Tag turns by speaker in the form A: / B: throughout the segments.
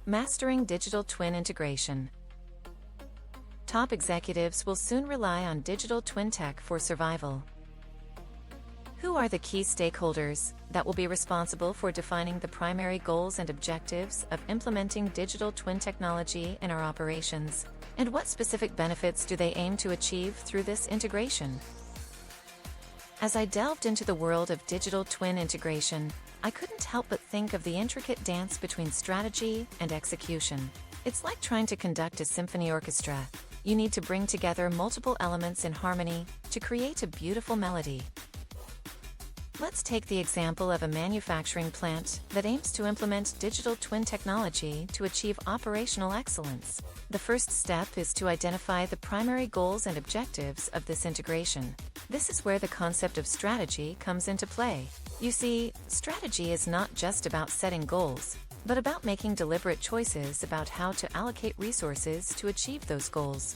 A: Mastering digital twin integration. Top executives will soon rely on digital twin tech for survival. Who are the key stakeholders that will be responsible for defining the primary goals and objectives of implementing digital twin technology in our operations? And what specific benefits do they aim to achieve through this integration? As I delved into the world of digital twin integration, I couldn't help but think of the intricate dance between strategy and execution. It's like trying to conduct a symphony orchestra. You need to bring together multiple elements in harmony to create a beautiful melody. Let's take the example of a manufacturing plant that aims to implement digital twin technology to achieve operational excellence. The first step is to identify the primary goals and objectives of this integration. This is where the concept of strategy comes into play. You see, strategy is not just about setting goals, but about making deliberate choices about how to allocate resources to achieve those goals.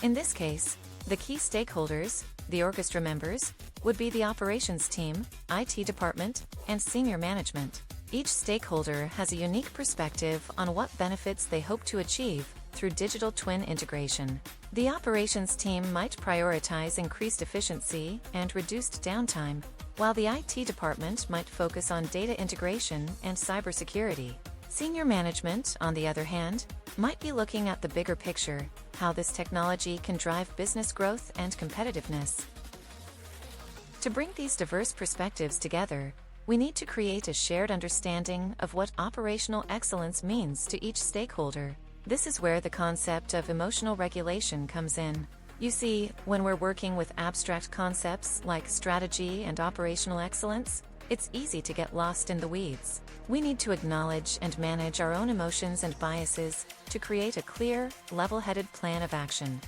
A: In this case, the key stakeholders, the orchestra members, would be the operations team, IT department, and senior management. Each stakeholder has a unique perspective on what benefits they hope to achieve through digital twin integration. The operations team might prioritize increased efficiency and reduced downtime, while the IT department might focus on data integration and cybersecurity. Senior management, on the other hand, might be looking at the bigger picture, how this technology can drive business growth and competitiveness. To bring these diverse perspectives together, we need to create a shared understanding of what operational excellence means to each stakeholder. This is where the concept of emotional regulation comes in. You see, when we're working with abstract concepts like strategy and operational excellence, it's easy to get lost in the weeds. We need to acknowledge and manage our own emotions and biases to create a clear, level-headed plan of action.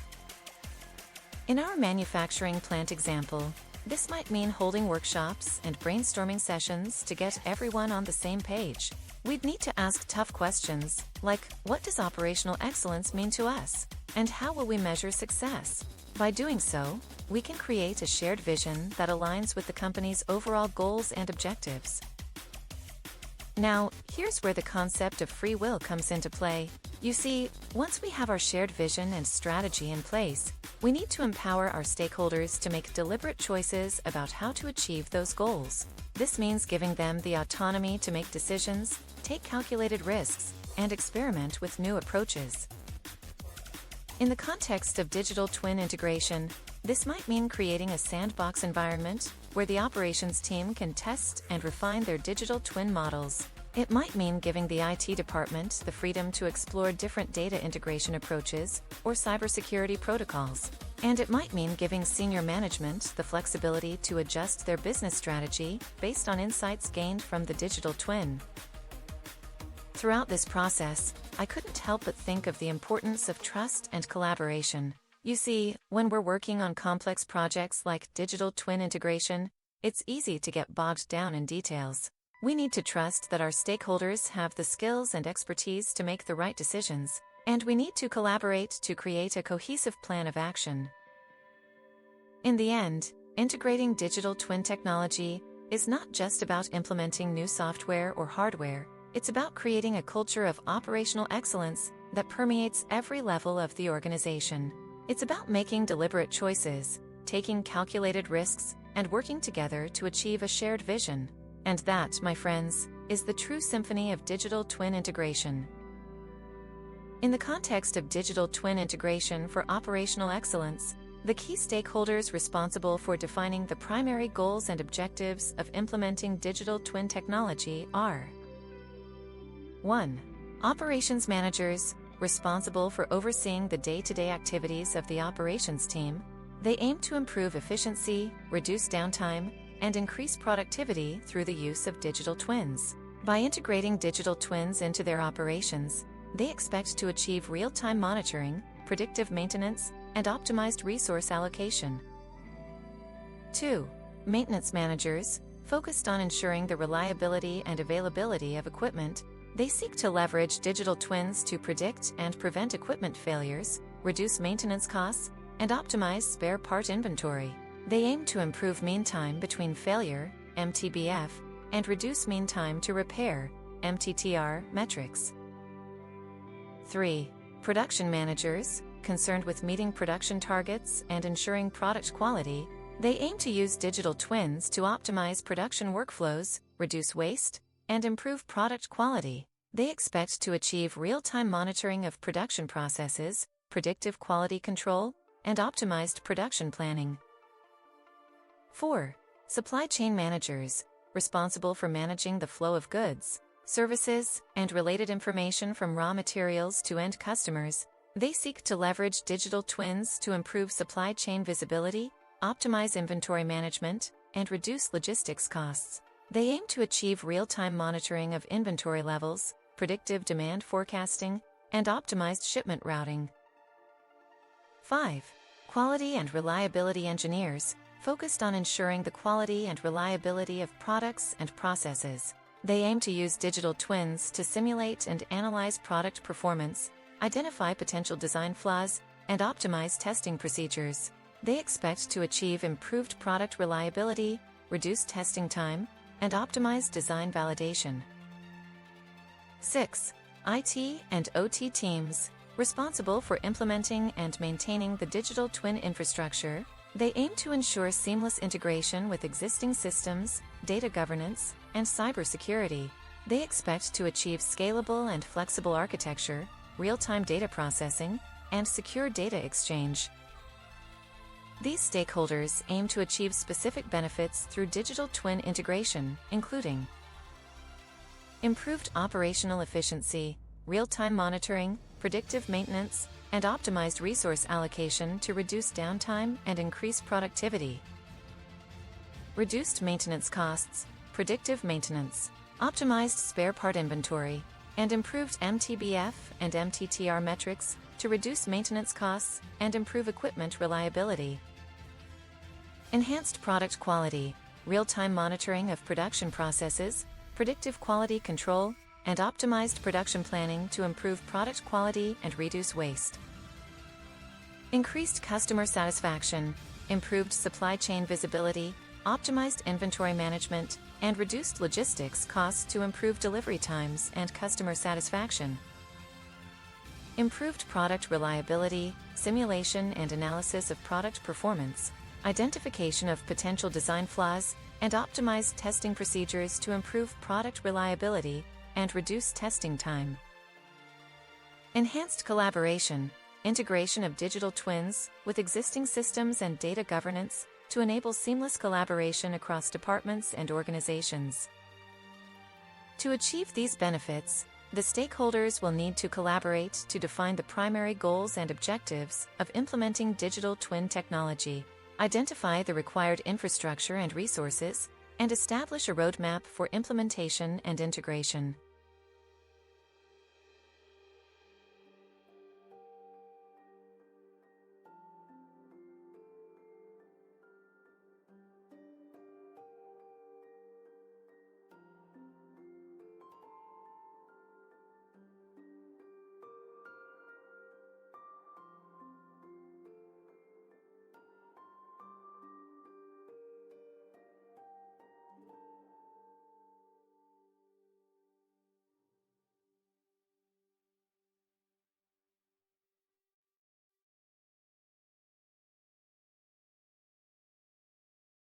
A: In our manufacturing plant example, this might mean holding workshops and brainstorming sessions to get everyone on the same page. We'd need to ask tough questions, like, what does operational excellence mean to us? And how will we measure success? By doing so, we can create a shared vision that aligns with the company's overall goals and objectives. Now, here's where the concept of free will comes into play. You see, once we have our shared vision and strategy in place, we need to empower our stakeholders to make deliberate choices about how to achieve those goals. This means giving them the autonomy to make decisions, take calculated risks, and experiment with new approaches. In the context of digital twin integration, this might mean creating a sandbox environment where the operations team can test and refine their digital twin models. It might mean giving the IT department the freedom to explore different data integration approaches or cybersecurity protocols. And it might mean giving senior management the flexibility to adjust their business strategy based on insights gained from the digital twin. Throughout this process, I couldn't help but think of the importance of trust and collaboration. You see, when we're working on complex projects like digital twin integration, it's easy to get bogged down in details. We need to trust that our stakeholders have the skills and expertise to make the right decisions, and we need to collaborate to create a cohesive plan of action. In the end, integrating digital twin technology is not just about implementing new software or hardware. It's about creating a culture of operational excellence that permeates every level of the organization. It's about making deliberate choices, taking calculated risks, and working together to achieve a shared vision. And that, my friends, is the true symphony of digital twin integration. In the context of digital twin integration for operational excellence, the key stakeholders responsible for defining the primary goals and objectives of implementing digital twin technology are: 1. Operations managers, responsible for overseeing the day-to-day activities of the operations team. They aim to improve efficiency, reduce downtime, and increase productivity through the use of digital twins. By integrating digital twins into their operations, they expect to achieve real-time monitoring, predictive maintenance, and optimized resource allocation. 2. Maintenance managers, focused on ensuring the reliability and availability of equipment. They seek to leverage digital twins to predict and prevent equipment failures, reduce maintenance costs, and optimize spare part inventory. They aim to improve mean time between failure, MTBF, and reduce mean time to repair, MTTR, metrics. 3. Production managers, concerned with meeting production targets and ensuring product quality, they aim to use digital twins to optimize production workflows, reduce waste, and improve product quality. They expect to achieve real-time monitoring of production processes, predictive quality control, and optimized production planning. 4. Supply chain managers, responsible for managing the flow of goods, services, and related information from raw materials to end customers. They seek to leverage digital twins to improve supply chain visibility, optimize inventory management, and reduce logistics costs. They aim to achieve real-time monitoring of inventory levels, predictive demand forecasting, and optimized shipment routing. 5. Quality and reliability engineers, focused on ensuring the quality and reliability of products and processes. They aim to use digital twins to simulate and analyze product performance, identify potential design flaws, and optimize testing procedures. They expect to achieve improved product reliability, reduced testing time, and optimized design validation. 6. IT and OT teams, responsible for implementing and maintaining the digital twin infrastructure. They aim to ensure seamless integration with existing systems, data governance, and cybersecurity. They expect to achieve scalable and flexible architecture, real-time data processing, and secure data exchange. These stakeholders aim to achieve specific benefits through digital twin integration, including improved operational efficiency, real-time monitoring, predictive maintenance, and optimized resource allocation to reduce downtime and increase productivity. Reduced maintenance costs, predictive maintenance, optimized spare part inventory, and improved MTBF and MTTR metrics to reduce maintenance costs and improve equipment reliability. Enhanced product quality, real-time monitoring of production processes, predictive quality control, and optimized production planning to improve product quality and reduce waste. Increased customer satisfaction, improved supply chain visibility, optimized inventory management, and reduced logistics costs to improve delivery times and customer satisfaction. Improved product reliability, simulation and analysis of product performance, identification of potential design flaws, and optimized testing procedures to improve product reliability and reduce testing time. Enhanced collaboration, integration of digital twins with existing systems and data governance to enable seamless collaboration across departments and organizations. To achieve these benefits, the stakeholders will need to collaborate to define the primary goals and objectives of implementing digital twin technology, identify the required infrastructure and resources, and establish a roadmap for implementation and integration.